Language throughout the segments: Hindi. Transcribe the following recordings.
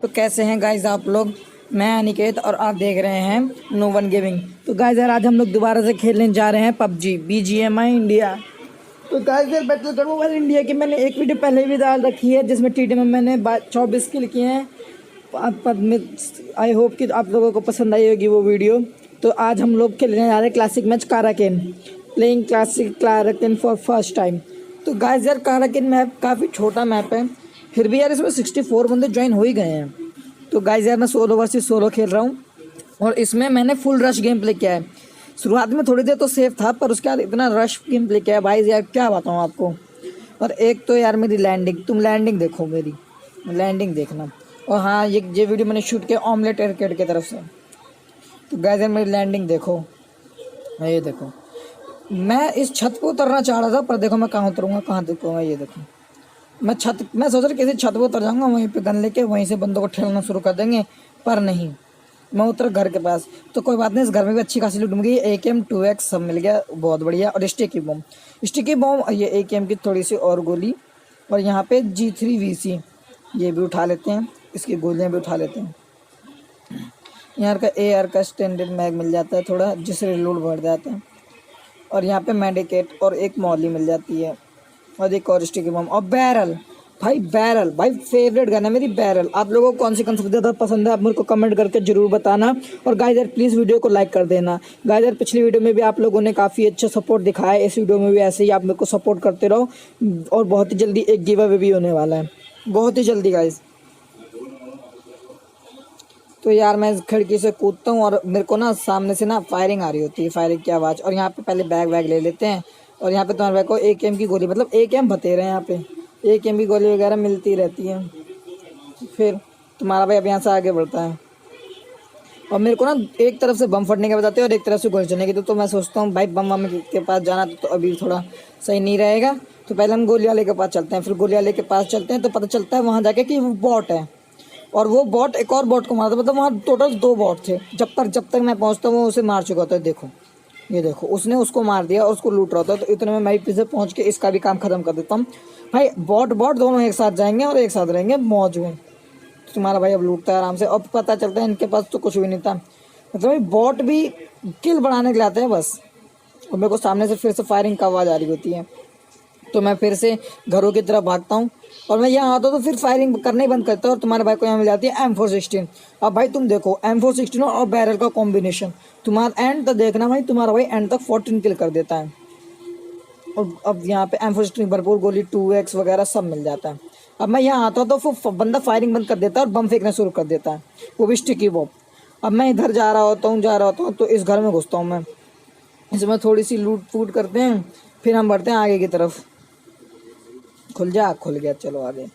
तो कैसे हैं गाइज आप लोग। मैं अनिकेत और आप देख रहे हैं नो वन गेमिंग। तो गाइज यार आज हम लोग दोबारा से खेलने जा रहे हैं पबजी BGMI इंडिया। तो गाइज यार बैटल ग्राउंड मोबाइल इंडिया की मैंने एक वीडियो पहले भी डाल रखी है जिसमें TD में मैंने 24 किल किए हैं। आई होप कि आप लोगों को पसंद आई होगी वो वीडियो। तो आज हम लोग खेलने जा रहे हैं classic match Karakin, playing classic Karakin for first time. तो गाइज यार काराकेन मैप काफ़ी छोटा मैप है, फिर भी यार इसमें 64 बंदे ज्वाइन हो ही गए हैं। तो गाइज यार मैं सोलो वर्सेस सोलो खेल रहा हूँ और इसमें मैंने फुल रश गेम प्ले किया है। शुरुआत में थोड़ी देर तो सेफ था पर उसके बाद इतना रश गेम प्ले किया है भाई यार क्या बताऊँ आपको। और एक तो यार मेरी लैंडिंग, तुम लैंडिंग देखो, मेरी लैंडिंग देखना। और हाँ ये वीडियो मैंने शूट किया ऑमलेट एयरकेट की तरफ से। तो गाइज यार मेरी लैंडिंग देखो, ये देखो। मैं इस छत पर उतरना चाह रहा था पर देखो मैं कहाँ उतरूँगा, कहाँ देखूँगा। ये देखो मैं सोच रहा किसी छत पर उतर जाऊँगा, वहीं पे गन लेके वहीं से बंदों को ठेलना शुरू कर देंगे, पर नहीं, मैं उतर घर के पास। तो कोई बात नहीं, इस घर में भी अच्छी खासी लूट मिल गई। AKM 2X सब मिल गया, बहुत बढ़िया। और स्टिकी बम ये AKM की थोड़ी सी और गोली। और यहाँ पे G3VC ये भी उठा लेते हैं, इसकी गोलियाँ भी उठा लेते हैं। यहाँ का AR का स्टैंडर्ड मैग मिल जाता है थोड़ा, जिससे रिलोड बढ़ जाता है। और यहाँ पे मेडिकेट और एक मॉली मिल जाती है और एक और स्टिकी बम और बैरल। बैरल भाई फेवरेट गन है मेरी बैरल। आप लोगों को कौन सी सबसे ज़्यादा पसंद है आप मेरे को कमेंट करके जरूर बताना। और गाइस यार प्लीज़ वीडियो को लाइक कर देना। गाइस यार पिछली वीडियो में भी आप लोगों ने काफ़ी अच्छा सपोर्ट दिखाया है, इस वीडियो में भी ऐसे ही आप मेरे को सपोर्ट करते रहो। और बहुत ही जल्दी एक गिव अवे भी होने वाला है, बहुत ही जल्दी गाइस। तो यार मैं खिड़की से कूदता हूँ और मेरे को ना सामने से ना फायरिंग आ रही होती है, फायरिंग की आवाज़। और यहाँ पे पहले बैग ले लेते हैं। और यहाँ पे तुम्हारे भाई को AKM की गोली, मतलब AKM बतेरे हैं, यहाँ पे AKM की गोली वगैरह मिलती रहती है। फिर तुम्हारा भाई अब यहाँ से आगे बढ़ता है और मेरे को ना एक तरफ से बम फटने के बताते हैं और एक तरफ से गोली चलने की। तो मैं सोचता हूँ भाई बम के पास जाना तो अभी थोड़ा सही नहीं रहेगा। तो पहले हम गोली वाले के पास चलते हैं, फिर गोली वाले के पास चलते हैं। तो पता चलता है वहाँ जाके कि वो बॉट है और वो बॉट एक और बॉट को मारता, मतलब वहाँ टोटल 2 बॉट थे। जब तक मैं पहुँचता हूँ वो उसे मार चुका था। देखो ये देखो, उसने उसको मार दिया और उसको लूट रहा था। तो इतने में मैं पीछे पहुँच के इसका भी काम ख़त्म कर देता हूँ। भाई बॉट दोनों एक साथ जाएंगे और एक साथ रहेंगे मौज में। तो तुम्हारा भाई अब लूटता है आराम से। अब पता चलता है इनके पास तो कुछ भी नहीं था, मतलब भाई बॉट भी किल बढ़ाने के लिए आते हैं बस। और मेरे को सामने से फिर से फायरिंग का आवाज़ आ रही होती है। तो मैं फिर से घरों की तरफ भागता हूँ और मैं यहाँ आता हूँ तो फिर फायरिंग करना ही बंद करता हूँ। और तुम्हारे भाई को यहाँ मिल जाती है M416। अब भाई तुम देखो M416 और बैरल का कॉम्बिनेशन, तुम्हारा एंड तक देखना भाई, तुम्हारा भाई एंड तक 14 किल कर देता है। और अब यहाँ पे M416 भरपूर गोली 2X वगैरह सब मिल जाता है। अब मैं यहाँ आता हूँ तो फिर बंदा फायरिंग बंद कर देता है और बम फेंकना शुरू कर देता है, वो भी स्टिकी बम। अब मैं इधर जा रहा होता हूँ तो इस घर में घुसता हूँ मैं, इसमें थोड़ी सी लूट फूट करते हैं, फिर हम बढ़ते हैं आगे की तरफ। खुल गया, चलो आगे।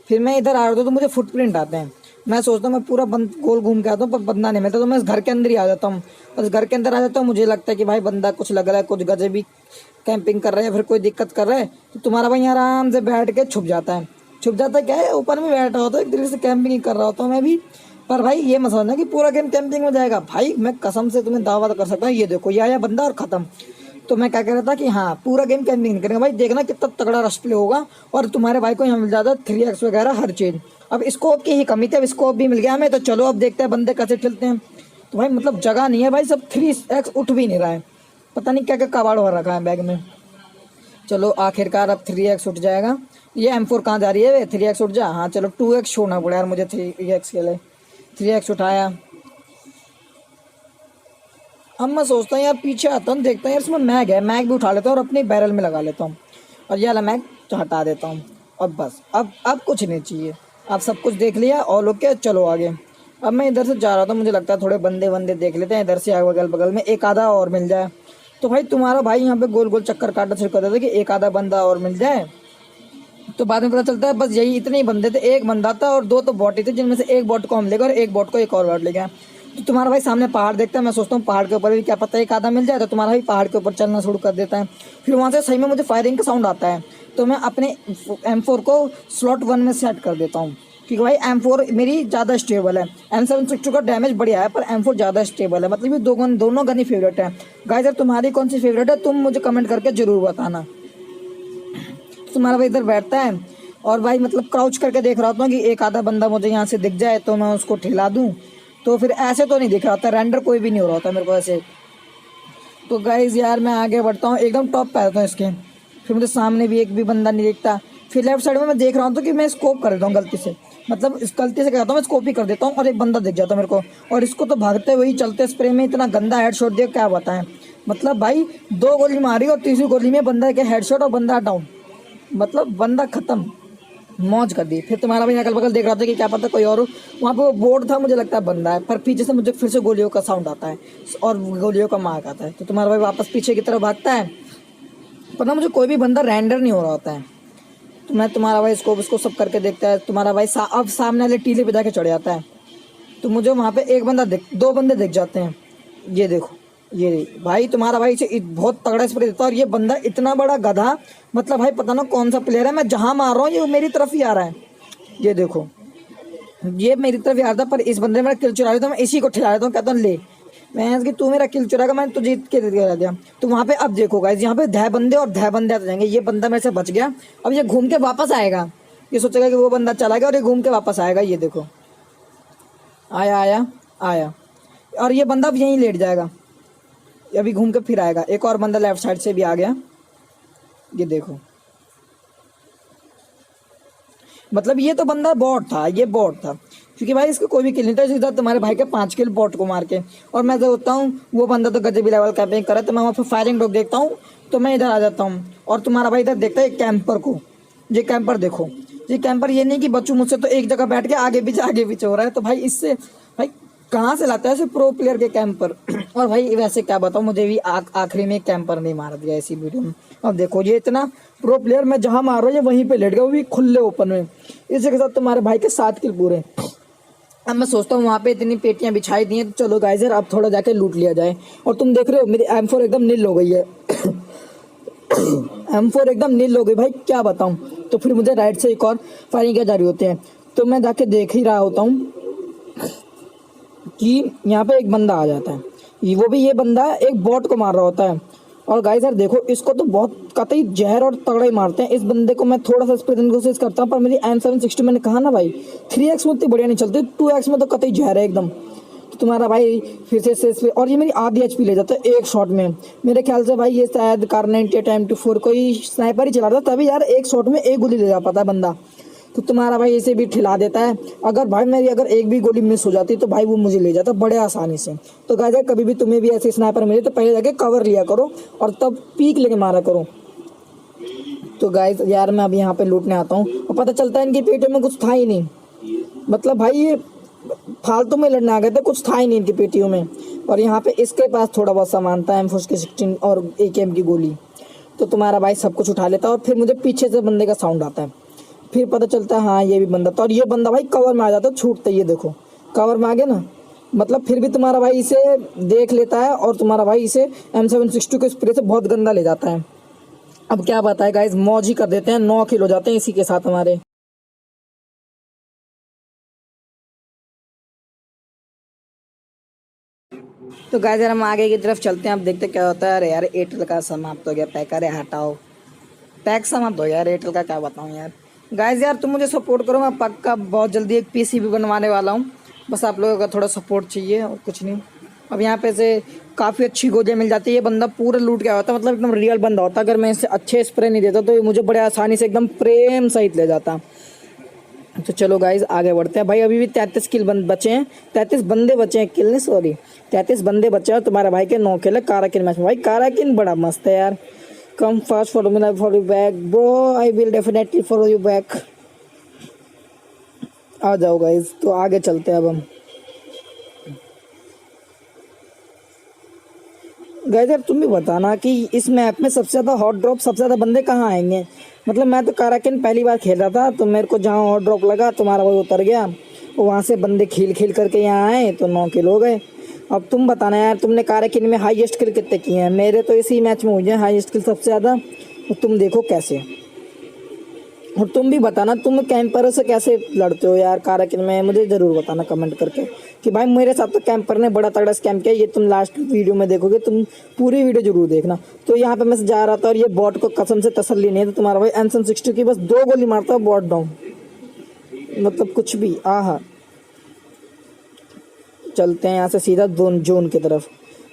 फिर मैं इधर आ रहा था तो मुझे फुटप्रिंट आते हैं। मैं सोचता हूँ मैं पूरा गोल घूम के आता हूँ पर बंदा नहीं मिलता। तो मैं इस घर के अंदर ही आ जाता हूँ और इस घर के अंदर आ जाता हूँ। मुझे लगता है कि भाई बंदा कुछ लग रहा है, कुछ गजे भी कैंपिंग कर रहा है या फिर कोई दिक्कत कर रहा है। तो तुम्हारा भाई आराम से बैठ के छुप जाता है। क्या है, ऊपर में बैठा होता है, एक तरीके से कैंपिंग ही कर रहा होता हूँ मैं भी। पर भाई ये मत समझना कि पूरा गेम कैंपिंग में जाएगा। भाई मैं कसम से तुम्हें दावा कर सकता हूँ, ये देखो ये आया बंदा और ख़त्म। तो मैं क्या कह रहा था कि हाँ पूरा गेम कैंपिंग नहीं करेंगे भाई, देखना कितना तगड़ा रश प्ले होगा। और तुम्हारे भाई को यहाँ मिल जाता है 3X वगैरह हर चीज़। अब स्कोप की ही कमी थी, अब स्कोप भी मिल गया हमें। तो चलो अब देखते हैं बंदे कैसे खेलते हैं। तो भाई मतलब जगह नहीं है भाई, सब 3X उठ भी नहीं रहा है, पता नहीं क्या क्या कबाड़ हो रखा है बैग में। चलो आखिरकार अब 3X उठ जाएगा। ये M4 कहाँ जा रही है, 3X उठ जा। हाँ चलो 2X छोड़ना पड़ा यार मुझे 3X के लिए। 3X उठाया। अब मैं सोचता हूँ यार पीछे आता हूँ, देखता हूँ यार इसमें मैग है, मैग भी उठा लेता हूँ और अपनी बैरल में लगा लेता हूँ और ये वाला मैग हटा देता हूँ। अब बस अब कुछ नहीं चाहिए, अब सब कुछ देख लिया और लोग क्या, चलो आगे। अब मैं इधर से जा रहा था, मुझे लगता है थोड़े बंदे देख लेते हैं इधर से, अगल बगल में एक आधा और मिल जाए। तो भाई तुम्हारा भाई यहाँ पे गोल गोल चक्कर काटना शुरू कर देता कि एक आधा बंदा और मिल जाए। तो बाद में पता चलता है बस यही इतने ही बंदे थे, एक बंदा था और 2 तो बॉट ही थे, जिनमें से एक बॉट को हम ले गए और एक बॉट को एक और बॉट ले गया। तो तुम्हारा भाई सामने पहाड़ देखता है, मैं सोचता हूँ पहाड़ के ऊपर भी क्या पता एक आधा मिल जाए। तो तुम्हारा भाई पहाड़ के ऊपर चलना शुरू कर देता है। फिर वहाँ से सही में मुझे फायरिंग का साउंड आता है। तो मैं अपने M4 को स्लॉट 1 में सेट कर देता हूँ क्योंकि भाई M4 मेरी ज़्यादा स्टेबल है। M762 का डैमेज बढ़िया है पर M4 ज़्यादा स्टेबल है, मतलब ये दोनों गन ही फेवरेट है। गाइस यार तुम्हारी कौन सी फेवरेट है तुम मुझे कमेंट करके ज़रूर बताना। तुम्हारा भाई इधर बैठता है, और भाई मतलब क्राउच करके देख रहा था कि एक आधा बंदा मुझे यहाँ से दिख जाए तो मैं उसको ठिला दूँ। तो फिर ऐसे तो नहीं दिख रहा था, रेंडर कोई भी नहीं हो रहा था मेरे को ऐसे। तो गाइज यार मैं आगे बढ़ता हूँ, एकदम टॉप पे आता हूँ इसके। फिर मुझे सामने भी एक भी बंदा नहीं दिखता। फिर लेफ्ट साइड में मैं देख रहा हूँ तो कि मैं स्कोप कर देता हूँ गलती से, मतलब इस गलती से क्या करता हूँ मैं स्कोप ही कर देता हूँ और एक बंदा दिख जाता है मेरे को। और इसको तो भागते हुए ही चलते स्प्रे में इतना गंदा हेडशॉट दिया क्या बताएं। मतलब भाई 2 गोली मारी और तीसरी गोली में बंदा के हेडशॉट और बंदा डाउन, मतलब बंदा खत्म, मौज कर दी। फिर तुम्हारा भाई अगल बगल देख रहा था कि क्या पता कोई और वहाँ पे वो बोर्ड था, मुझे लगता है बंदा है, पर पीछे से मुझे फिर से गोलियों का साउंड आता है और गोलियों का मार्क आता है। तो तुम्हारा भाई वापस पीछे की तरफ भागता है, पर ना मुझे कोई भी बंदा रेंडर नहीं हो रहा होता है। तो मैं तुम्हारा भाई इसको सब करके देखता है। तुम्हारा भाई अब सामने वाले टीले पे जाके चढ़ जाता है। तो मुझे वहाँ पे एक बंदा दो बंदे दिख जाते हैं। ये देखो, ये भाई तुम्हारा भाई इसे बहुत तगड़ा स्प्रे देता है और ये बंदा इतना बड़ा गधा, मतलब भाई पता ना कौन सा प्लेयर है, मैं जहाँ मार रहा हूँ ये मेरी तरफ ही आ रहा है। ये देखो, ये मेरी तरफ ही आ रहा था, पर इस बंदे ने मेरा किल चुरा लिया तो मैं इसी को ठिला देता हूँ, कहता हूँ ले मैं इसकी तू मेरा किल चुराएगा, मैंने तो जीत के दे दिया। तो वहाँ पे अब देखो गाइस, यहाँ पे धै बंदे और धै बंदे आते जाएंगे। ये बंदा मेरे से बच गया, अब ये घूम के वापस आएगा, ये सोचेगा कि वो बंदा चला गया और ये घूम के वापस आएगा। ये देखो, आया आया आया, और ये बंदा अब यहीं लेट जाएगा, अभी घूम के फिर आएगा। एक और बंदा लेफ्ट साइड से भी आ गया, ये देखो। मतलब ये तो बंदा बॉट था, ये बॉट था, क्योंकि भाई इसको कोई भी किल नहीं था। सीधा तुम्हारे भाई के 5 किल बॉट को मार के। और मैं जो होता हूँ वो बंदा तो गजबी लेवल कैंपिंग करे, तो मैं वहाँ पर फायरिंग डॉग देखता हूँ तो मैं इधर आ जाता हूँ। और तुम्हारा भाई इधर देखता है कैंपर को, ये कैंपर देखो, ये कैंपर ये नहीं कि बच्चों मुझसे तो एक जगह बैठ के आगे पीछे हो रहा है। तो भाई इससे भाई कहाँ से लाता है ऐसे प्रो प्लेयर के कैंपर। और भाई वैसे क्या बताऊँ, मुझे भी आखिरी में कैंपर नहीं मार दिया इसी वीडियो में। अब देखो ये इतना प्रो प्लेयर, मैं जहाँ मार रहा हूँ ये वहीं पे लेट गया, वो भी खुले ओपन में। इसी के साथ तुम्हारे भाई के 7 किल पूरे। अब मैं सोचता हूँ वहाँ पे इतनी पेटियां बिछाई दी हैं, तो चलो गाइस यार अब थोड़ा जाके लूट लिया जाए। और तुम देख रहे हो मेरी M4 एकदम नील हो गई है। M4 एकदम नील हो गई भाई, क्या बताऊँ। तो फिर मुझे राइट से एक और फायरिंग किया जा रही होती है, तो मैं जाके देख ही रहा होता हूँ कि यहाँ पे एक बंदा आ जाता है, वो भी ये बंदा एक बॉट को मार रहा होता है। और गाइस यार देखो, इसको तो बहुत कतई जहर और तगड़ा ही मारते हैं। इस बंदे को मैं थोड़ा सा स्प्रे देने की कोशिश करता हूँ, पर मेरी M760 मैंने कहा ना भाई 3x में उतनी बढ़िया नहीं चलती, 2x में तो कतई जहर है एकदम। तो तुम्हारा भाई फिर से और ये मेरी आधी HP ले जाता है एक शॉट में। मेरे ख्याल से भाई ये शायद Kar98 M24 कोई स्नाइपर ही चला रहा था, तभी यार एक शॉट में एक गोली ले जा पाता है बंदा। तो तुम्हारा भाई इसे भी ठिला देता है। अगर भाई मेरी अगर एक भी गोली मिस हो जाती तो भाई वो मुझे ले जाता बड़े आसानी से। तो गाइस कभी भी तुम्हें भी ऐसे स्नाइपर मिले तो पहले जाके कवर लिया करो और तब पीक लेके मारा करो। तो गाइस यार मैं अभी यहाँ पे लूटने आता हूँ और पता चलता है इनकी पेटियों में कुछ था ही नहीं, मतलब भाई ये फालतू में लड़ने आ गए थे, कुछ था ही नहीं इनकी पेटियों में। और यहाँ पे इसके पास थोड़ा बहुत सामान था, M416 और AKM की गोली। तो तुम्हारा भाई सब कुछ उठा लेता है और फिर मुझे पीछे से बंदे का साउंड आता है, फिर पता चलता है हाँ ये भी बंदा था। और ये बंदा भाई कवर में आ जाता है छूटते, ये देखो कवर में आ गया ना, मतलब फिर भी तुम्हारा भाई इसे देख लेता है और तुम्हारा भाई इसे M762 के स्प्रे से बहुत गंदा ले जाता है। अब क्या बताए गाइस, मौज ही कर देते हैं, 9 किल हो जाते हैं इसी के साथ हमारे। तो गाइस यार हम आगे की तरफ चलते हैं, अब देखते क्या होता है। अरे यार एयरटेल का समाप्त हो गया पैक, अरे हटाओ पैक समाप्त हो गया यार, एयरटेल का क्या बताऊँ यार। गाइस यार तुम मुझे सपोर्ट करो, मैं पक्का बहुत जल्दी एक PC भी बनवाने वाला हूँ, बस आप लोगों का थोड़ा सपोर्ट चाहिए और कुछ नहीं। अब यहाँ पे से काफ़ी अच्छी गोलियाँ मिल जाती है, ये बंदा पूरा लूट गया होता, मतलब एकदम रियल बंदा होता। अगर मैं इसे अच्छे स्प्रे नहीं देता तो ये मुझे बड़े आसानी से एकदम प्रेम सहित ले जाता। तो चलो गाइज आगे बढ़ते हैं। भाई अभी भी 33 किल बचे हैं, 33 बंदे बचे हैं, किल नहीं सॉरी 33 बंदे बचे हैं। तुम्हारे भाई के 9 किल है काराकिन मैच में। भाई काराकिन बड़ा मस्त है यार, come fast follow me, follow you back bro, I will definitely follow you back. आ जाओ गाइज, तो आगे चलते हैं अब हम। गाइस यार तुम भी बताना कि इस मैप में सबसे ज़्यादा हॉट ड्रॉप, सबसे ज़्यादा बंदे कहाँ आएंगे। मतलब मैं तो काराकिन पहली बार खेल रहा था, तो मेरे को जहाँ हॉट ड्रॉप लगा तुम्हारा वो उतर गया, वहाँ से बंदे खेल करके यहाँ आए तो 9 किल हो गए। अब तुम बताना यार, तुमने काराकिन में हाईएस्ट किल कितने किए हैं। मेरे तो इसी मैच में हुई है हाईएस्ट किल सबसे ज़्यादा, तो तुम देखो कैसे। और तुम भी बताना तुम कैंपर से कैसे लड़ते हो यार काराकिन में, मुझे जरूर बताना कमेंट करके कि भाई मेरे साथ तो कैंपर ने बड़ा तगड़ा स्कैम किया। ये तुम लास्ट वीडियो में देखोगे, तुम पूरी वीडियो जरूर देखना। तो यहाँ पे मैं जा रहा था और ये बॉट को कसम से तसल्ली नहीं है, तो तुम्हारा भाई एनसन 60 की बस 2 गोली मारता है बॉट डाउन, मतलब कुछ भी। आहा, चलते हैं यहाँ से सीधा जोन जोन की तरफ।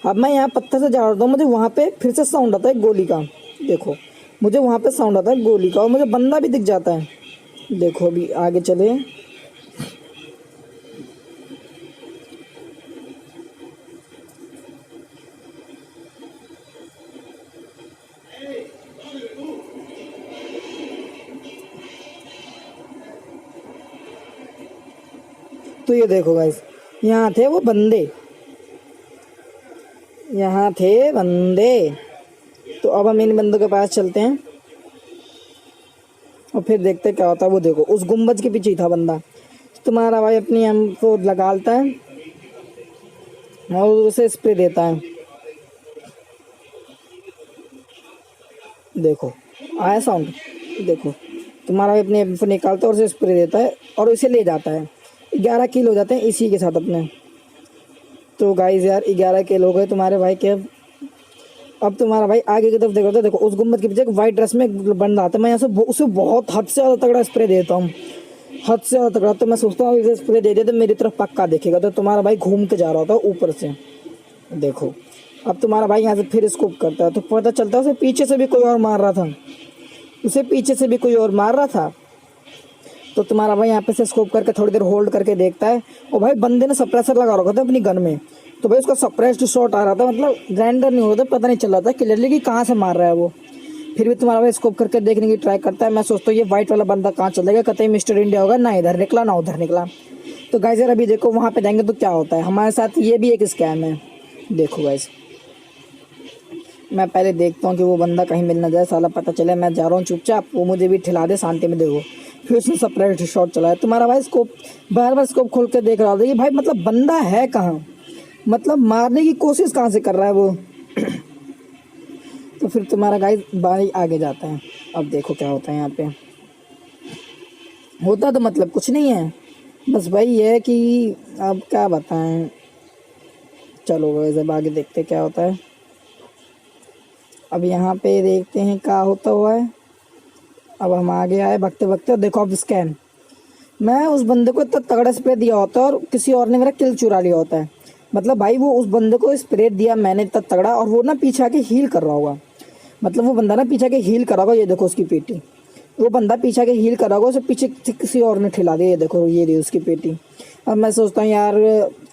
अब मैं यहाँ पत्थर से जा रहा हूँ, मुझे वहाँ पे फिर से साउंड आता है गोली का। देखो मुझे वहाँ पे साउंड आता है गोली का और मुझे बंदा भी दिख जाता है। देखो अभी आगे चले, तो ये देखो गाइस, यहाँ थे वो बंदे, यहाँ थे बंदे। तो अब हम इन बंदों के पास चलते हैं और फिर देखते हैं क्या होता है। वो देखो उस गुम्बज के पीछे ही था बंदा। तुम्हारा भाई अपनी हमको लगाता है और उसे स्प्रे देता है। देखो आया साउंड, देखो तुम्हारा भाई अपनी एम4 निकालता है और उसे स्प्रे देता है और उसे ले जाता है। 11 किल हो जाते हैं इसी के साथ अपने। तो गाइस यार 11 किल हो गए तुम्हारे भाई के। अब तुम्हारा भाई आगे की तरफ देखो, तो देखो उस गुम्बद के पीछे एक वाइट ड्रेस में बंदा आता है। मैं यहाँ से उसे बहुत हद से ज़्यादा तगड़ा स्प्रे देता हूँ, हद से ज़्यादा तगड़ा। तो मैं सोचता हूँ इसे स्प्रे दे दे तो मेरी तरफ पक्का देखेगा। तो तुम्हारा भाई घूम के जा रहा होता है ऊपर से। देखो अब तुम्हारा भाई यहाँ से फिर स्कोप करता है, तो पता चलता है उसे पीछे से भी कोई और मार रहा था, उसे पीछे से भी कोई और मार रहा था। तो तुम्हारा भाई यहाँ पे से स्कोप करके थोड़ी देर होल्ड करके देखता है और भाई बंदे ने सप्रेसर लगा रखा था अपनी गन में। तो भाई उसका सप्रेस्ड शॉट आ रहा था, मतलब ग्राइंडर नहीं हो रहा था, पता नहीं चल रहा था क्लियरली कि कहाँ से मार रहा है वो। फिर भी तुम्हारा भाई स्कोप करके देखने की ट्राई करता है। मैं सोचता हूँ ये वाइट वाला बंदा कहाँ चलेगा, कतई मिस्टर इंडिया होगा, ना इधर निकला ना उधर निकला। तो गाइस यार अभी देखो वहाँ पे जाएंगे तो क्या होता है हमारे साथ, ये भी एक स्कैम है। देखो गाइस मैं पहले देखता हूँ कि वो बंदा कहीं मिल ना जाए, साला पता चले मैं जा रहा हूँ चुपचाप, वो मुझे भी ठिला दे शांति में। देखो फिर उसने सप्रेस्ड शॉट चलाया। तुम्हारा भाई स्कोप बार बार स्कोप खोल के देख रहा था, ये भाई मतलब बंदा है कहाँ, मतलब मारने की कोशिश कहाँ से कर रहा है वो। तो फिर तुम्हारा गाइस भाई आगे जाता है। अब देखो क्या होता है यहाँ पे। होता तो मतलब कुछ नहीं है, बस भाई ये है कि अब क्या बताएं। चलो गाइस अब आगे देखते क्या होता है। अब यहाँ पे देखते हैं क्या होता हुआ है। अब हम आगे आए भगते भगते, देखो अब स्कैन। मैं उस बंदे को इतना तगड़ा स्प्रे दिया होता है और किसी और ने मेरा किल चुरा लिया होता है। मतलब भाई वो उस बंदे को स्प्रे दिया मैंने इतना तगड़ा और वो ना पीछे आके हील कर रहा होगा, मतलब वो बंदा ना पीछे आके हील कर रहा होगा। ये देखो उसकी पेटी, वो बंदा पीछे आके हील कर रहा होगा, उसे पीछे किसी और ने ठिला दिया। ये देखो ये रही उसकी पेटी। अब मैं सोचता हूँ यार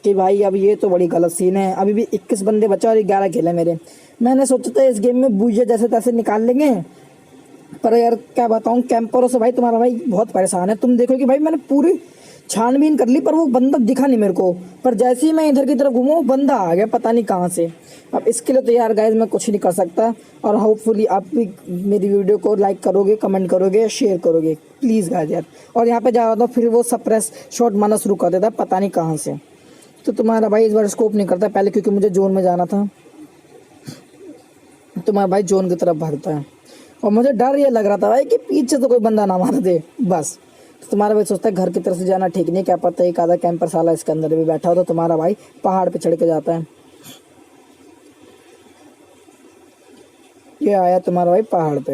कि भाई अब ये तो बड़ी गलत सीन है। अभी भी 21 बंदे बचा और 11 खेल है मेरे। मैंने सोचा था इस गेम में बूझे जैसे तैसे निकाल लेंगे, पर यार क्या बताऊँ कैंपरों से भाई तुम्हारा भाई बहुत परेशान है। तुम देखो कि भाई मैंने पूरी छानबीन कर ली पर वो बंदा दिखा नहीं मेरे को, पर जैसे ही मैं इधर की तरफ घूमा वो बंदा आ गया पता नहीं कहाँ से। अब इसके लिए तो यार गाइज मैं कुछ नहीं कर सकता, और होपफुली आप भी मेरी वीडियो को लाइक करोगे, कमेंट करोगे, शेयर करोगे प्लीज़ गाइज यार। और यहाँ पे जा रहा था फिर वो सप्रेस शॉट मारना शुरू कर देता पता नहीं कहाँ से। तो तुम्हारा भाई इस बार स्कोप नहीं करता पहले, क्योंकि मुझे जोन में जाना था। तुम्हारा भाई जोन की तरफ भागता है और मुझे डर ये लग रहा था भाई कि पीछे तो कोई बंदा ना मार दे बस। तो तुम्हारा भाई सोचता है घर की तरफ से जाना ठीक नहीं, क्या पता एक आधा कैंपर साला इसके अंदर भी बैठा हो। तो तुम्हारा भाई पहाड़ पे चढ़ के जाता है। ये आया तुम्हारा भाई पहाड़ पे।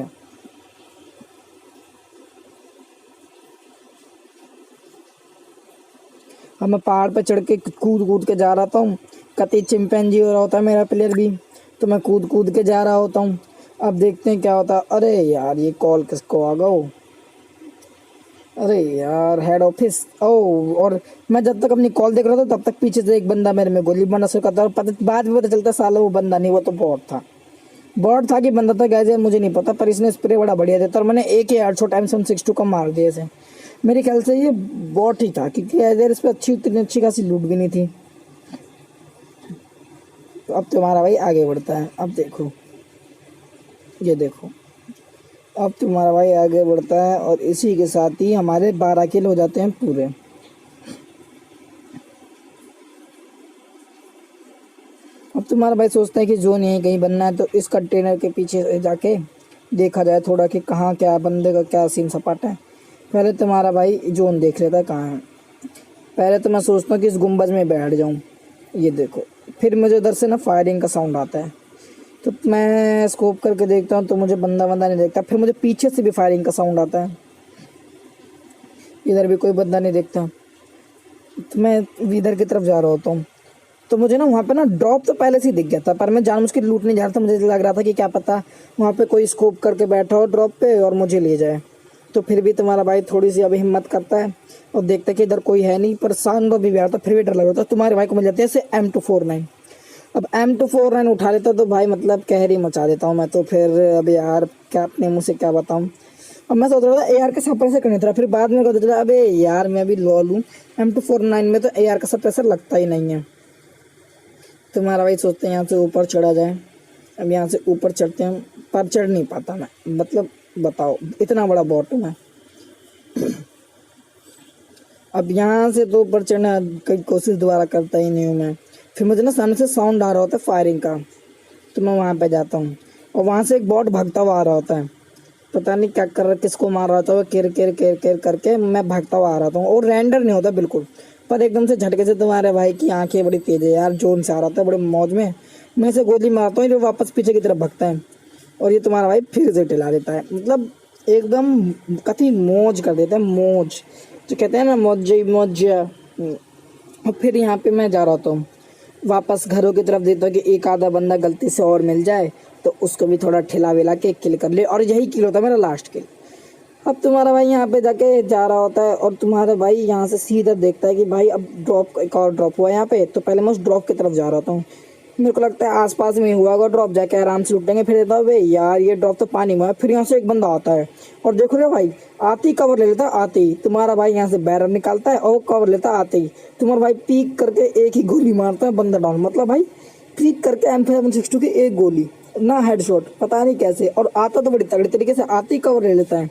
अब मैं पहाड़ पे चढ़ के कूद कूद के जा रहा हूँ, कति चिंपैंजी हो रहा होता है मेरा प्लेयर भी, तो मैं कूद कूद के जा रहा होता हूँ। अब देखते हैं क्या होता है। अरे यार ये कॉल किसको आ गया, अरे यार हेड ऑफिस। ओ, और मैं जब तक अपनी कॉल देख रहा था तब तक पीछे से एक बंदा मेरे में गोली मारना शुरू करता, और बाद में पता चलता साला वो बंदा नहीं, वो तो बॉट था। बॉट था कि बंदा था गैस मुझे नहीं पता, पर इसने स्प्रे बड़ा बढ़िया देता और मैंने एक ही 800 टाइम्स 762 का मार दिया इसे। मेरे ख्याल से ये बॉट ही था, क्योंकि यार इस पर उतनी अच्छी खासी लूट भी नहीं थी। तो अब तुम्हारा भाई आगे बढ़ता है। अब देखो ये देखो, अब तुम्हारा भाई आगे बढ़ता है और इसी के साथ ही हमारे 12 किल हो जाते हैं पूरे। अब तुम्हारा भाई सोचता है कि जोन यहीं कहीं बनना है, तो इस कंटेनर के पीछे जाके देखा जाए थोड़ा कि कहाँ क्या बंदे का क्या सीन सपाटा है। पहले तुम्हारा भाई जोन देख लेता है कहाँ है। पहले तो मैं सोचता हूँ कि इस गुंबज में बैठ जाऊँ, ये देखो। फिर मुझे उधर से ना फायरिंग का साउंड आता है, तो मैं स्कोप करके देखता हूँ तो मुझे बंदा नहीं देखता। फिर मुझे पीछे से भी फायरिंग का साउंड आता है, इधर भी कोई बंदा नहीं देखता। तो मैं इधर की तरफ जा रहा होता हूँ, तो मुझे ना वहाँ पे ना ड्रॉप तो पहले से ही दिख गया था, पर मैं जानबूझ के लूट नहीं जा रहा था। मुझे लग रहा था कि क्या पता वहाँ पे कोई स्कोप करके बैठा हो ड्रॉप पे और मुझे ले जाए। तो फिर भी तुम्हारा भाई थोड़ी सी अभी हिम्मत करता है और देखता है कि इधर कोई है नहीं, पर साउंड भी आ रहा था, फिर भी डर लग रहा था। तुम्हारे भाई को मिल जाती है ऐसे M249। अब M249 उठा लेता तो भाई मतलब कहर ही मचा देता हूँ मैं तो। फिर अभी यार क्या अपने मुँह से क्या बताऊँ। अब मैं सोच रहा था AR का सप्रेसर करने था, फिर बाद में पता चला अबे यार मैं अभी लॉ लूँ, M249 में तो AR का सप्रेसर लगता ही नहीं है। तुम्हारा भाई सोचते हैं यहाँ से ऊपर चढ़ा जाए। अब यहाँ से ऊपर चढ़ते हैं, पर चढ़ नहीं पाता मैं, मतलब बताओ इतना बड़ा बॉट हूँ मैं। अब यहाँ से तो ऊपर चढ़ना कई कोशिश दोबारा करता ही नहीं हूँ मैं। फिर मुझे ना सामने से साउंड आ रहा होता है फायरिंग का, तो मैं वहाँ पे जाता हूँ और वहाँ से एक बॉट भागता हुआ आ रहा होता है। पता नहीं क्या कर रहा, किसको मार रहा होता है, केर केर केर केर करके मैं भागता हुआ आ रहा हूँ। और रेंडर नहीं होता बिल्कुल, पर एकदम से झटके से तुम्हारे भाई की आंखें बड़ी तेज है यार, जोन से आ रहा था बड़े मौज में। मैं इसे गोली मारता हूँ, ये वापस पीछे की तरफ भागता है और ये तुम्हारा भाई फिर से टिला देता है। मतलब एकदम कति मौज कर देता है, मौज जो कहते हैं ना, मौज मौज। और फिर यहाँ पे मैं जा रहा हूँ वापस घरों की तरफ, देता हूँ कि एक आधा बंदा गलती से और मिल जाए तो उसको भी थोड़ा ठिला विला के किल कर ले, और यही किल होता है मेरा लास्ट किल। अब तुम्हारा भाई यहाँ पे जाके जा रहा होता है और तुम्हारा भाई यहाँ से सीधा देखता है कि भाई अब ड्रॉप, एक और ड्रॉप हुआ यहाँ पे। तो पहले मैं उस ड्रॉप की तरफ जा रहा हूँ, मेरे को लगता है आसपास में ही हुआ होगा ड्रॉप, जाके आराम से लुटेंगे। फिर देता भाई यार ये ड्रॉप तो पानी में है। फिर यहाँ से एक बंदा आता है और देखो रे भाई आते ही कवर ले लेता, आते ही तुम्हारा भाई यहाँ से बैरर निकालता है और कवर लेता, आते ही तुम्हारा भाई पीक करके एक ही गोली मारता है, बंदा डाउन। मतलब भाई पीक करके M762 की एक गोली ना हेडशॉट, पता नहीं कैसे, और आता तो बड़ी तगड़ी तरीके से, आते ही कवर ले लेता है।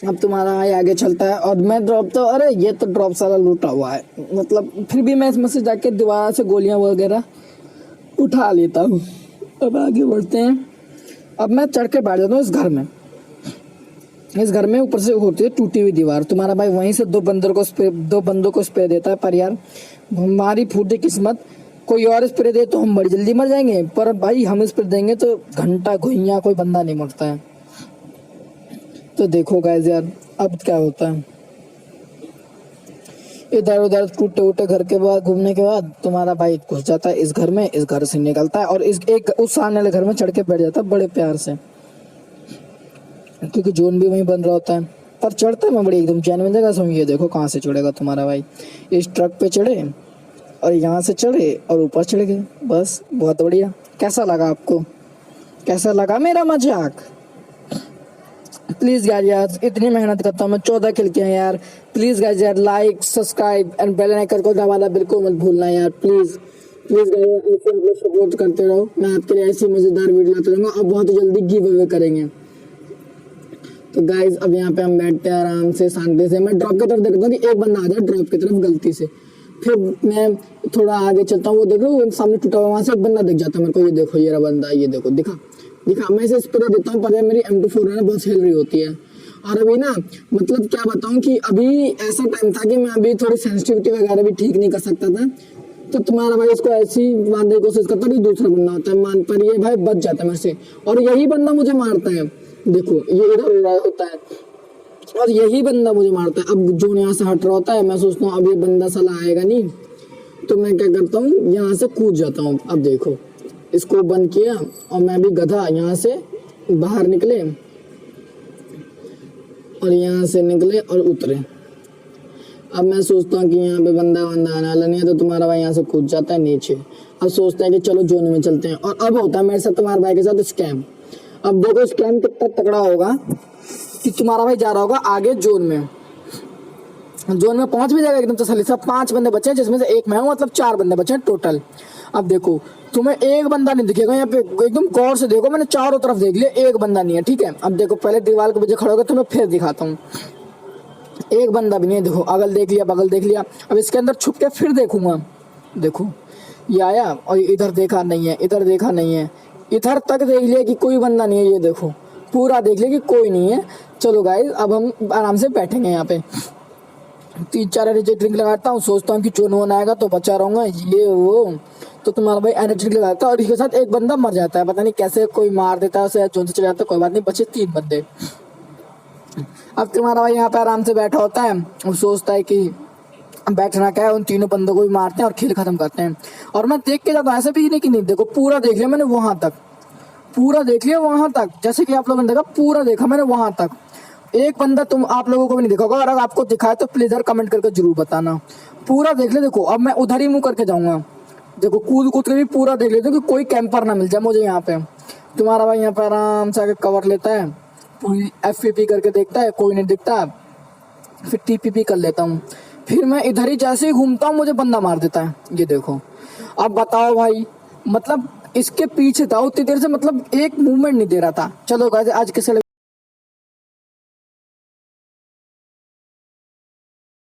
अब तुम्हारा भाई आगे चलता है और मैं ड्रॉप तो, अरे ये तो ड्रॉप सारा लूटा हुआ है, मतलब फिर भी मैं इसमें से जाके दोबारा से गोलियां वगैरह उठा लेता हूँ। अब आगे बढ़ते हैं। अब मैं चढ़ के बैठ जाता हूँ इस घर में। इस घर में ऊपर से होती है टूटी हुई दीवार। तुम्हारा भाई वहीं से दो बंदों को स्प्रे देता है, पर यार हमारी फूटी किस्मत, कोई और स्प्रे दे तो हम बड़ी जल्दी मर जाएंगे, पर भाई हम स्प्रे देंगे तो घंटा घुइयां कोई बंदा नहीं मरता है। तो देखो गाइस यार अब क्या होता है। इधर उधर टूटे उटे घर के बाद घूमने के बाद तुम्हारा भाई घुस जाता है इस घर में, इस घर से निकलता है और इस एक उस सामने वाले घर में चढ़ के बैठ जाता है बड़े प्यार से, क्योंकि जोन भी वहीं बन रहा होता है। पर चढ़ता है मैं बड़ी एकदम जेन्युइन जगह से हूँ। ये देखो कहाँ से चढ़ेगा तुम्हारा भाई, इस ट्रक पे चढ़े और यहाँ से चढ़े और ऊपर चढ़ गए, बस बहुत बढ़िया। कैसा लगा आपको, कैसा लगा मेरा मजाक? प्लीज़ गाइस यार इतनी मेहनत करता हूँ मैं, 14 किल किए हैं यार। प्लीज़ गाइस यार like subscribe and bell icon को दबाना बिल्कुल मत भूलना यार, प्लीज़ प्लीज़ गाइस ऐसे आप लोग सपोर्ट करते रहो। मैं आपके लिए ऐसी मज़ेदार वीडियो लाता रहूँगा और बहुत जल्दी गिव अवे करेंगे। तो गाइस अब यहाँ पे हम बैठते हैं आराम से शांति से। मैं ड्रॉप की तरफ देखता हूँ कि एक बंदा आ जाए ड्रॉप की तरफ गलती से, फिर मैं थोड़ा आगे चलता हूँ, वो देखो सामने टूटा हुआ, वहाँ से एक बंदा दिख जाता है मेरे को। ये देखो ये रहा बंदा, ये देखो दिखा मैं इसे स्प्रे देता हूँ, पर मेरी M249 बहुत हिल रही होती है। और अभी ना मतलब क्या बताऊँ कि अभी ऐसा टाइम था कि मैं अभी थोड़ी सेंसिटिविटी वगैरह भी ठीक नहीं कर सकता था, तो तुम्हारा भाई इसको ऐसी मारने की कोशिश करता है, दूसरा बंदा होता है मान, पर ये भाई बच जाता है मेरे से और यही बंदा मुझे मारता है। देखो ये इधर होता है और यही बंदा मुझे मारता है। अब जो यहाँ से हट रहा होता है, मैं सोचता हूँ अब ये बंदा साला आएगा नहीं, तो मैं क्या करता हूँ यहाँ से कूद जाता हूँ। अब देखो इसको बंद किया और मैं भी गधा यहाँ से बाहर निकले और यहाँ से निकले और उतरे। अब मैं सोचता हूँ कि यहाँ पे बंदा आने वाला नहीं है, तो तुम्हारा भाई यहाँ से कूद जाता है नीचे। अब सोचता है कि चलो जोन में चलते हैं, और अब होता है मेरे साथ तुम्हारे भाई के साथ स्कैम। अब देखो स्कैम कितना तगड़ा होगा कि तुम्हारा भाई जा रहा होगा आगे जोन में पहुंच भी जाएगा एकदम तसल्ली से। 5 बंदे बचे हैं जिसमें से एक मैं हूँ, मतलब 4 बंदे बचे हैं टोटल। अब देखो तुम्हें एक बंदा नहीं दिखेगा यहाँ पे, एकदम गौर से देखो, मैंने चारों तरफ देख लिया, एक बंदा नहीं है, ठीक है। अब देखो पहले दीवार के पीछे खड़ा होगा, तुम्हें फिर दिखाता हूँ, एक बंदा भी नहीं है। देखो अगल देख लिया, बगल देख लिया, अब इसके अंदर छुप के फिर देखूंगा। देखो ये आया और इधर देखा नहीं है, इधर देखा नहीं है, इधर तक देख लिया कि कोई बंदा नहीं है। ये देखो पूरा देख लिया कि कोई नहीं है। चलो गाइस अब हम आराम से बैठेंगे यहाँ पे, 3-4 एनर्जी ड्रिंक लगाता हूँ, सोचता हूँ कि चोन वोन आएगा तो बचा रहूंगा ये वो। तो तुम्हारा भाई एनर्जी ड्रिंक लगाता है और इसके साथ एक बंदा मर जाता है, पता नहीं कैसे कोई मार देता है उसे, जोन से चले जाता है, कोई बात नहीं, बचे 3 बंदे। अब तुम्हारा भाई यहाँ पे आराम से बैठा होता है और सोचता है कि बैठना क्या है, उन तीनों बंदों को भी मारते हैं और खेल खत्म करते हैं। और मैं देख के जाता हूँ, ऐसा भी नहीं कि नहीं, देखो पूरा देख लिया मैंने वहां तक, पूरा देख लिया वहां तक, जैसे कि आप लोगों ने देखा पूरा देखा मैंने वहां तक। एक बंदा तुम आप लोगों को भी नहीं देखा होगा, और अगर आपको दिखाए तो प्लीज यार कमेंट करके जरूर बताना। पूरा देख ले, देखो अब मैं उधर ही मुंह करके जाऊंगा, देखो कूद कूद के भी पूरा देख लेता हूँ कि कोई कैंपर ना मिल जाए मुझे यहाँ पे। तुम्हारा भाई यहाँ पे आराम से आके कवर लेता है, पूरी FPP करके देखता है, कोई नहीं दिखता, फिर TPP कर लेता हूँ, फिर मैं इधर ही जैसे ही घूमता हूँ मुझे बंदा मार देता है। ये देखो अब बताओ भाई, मतलब इसके पीछे था उतनी देर से, मतलब एक मूवमेंट नहीं दे रहा था। चलो गाइस आज किसे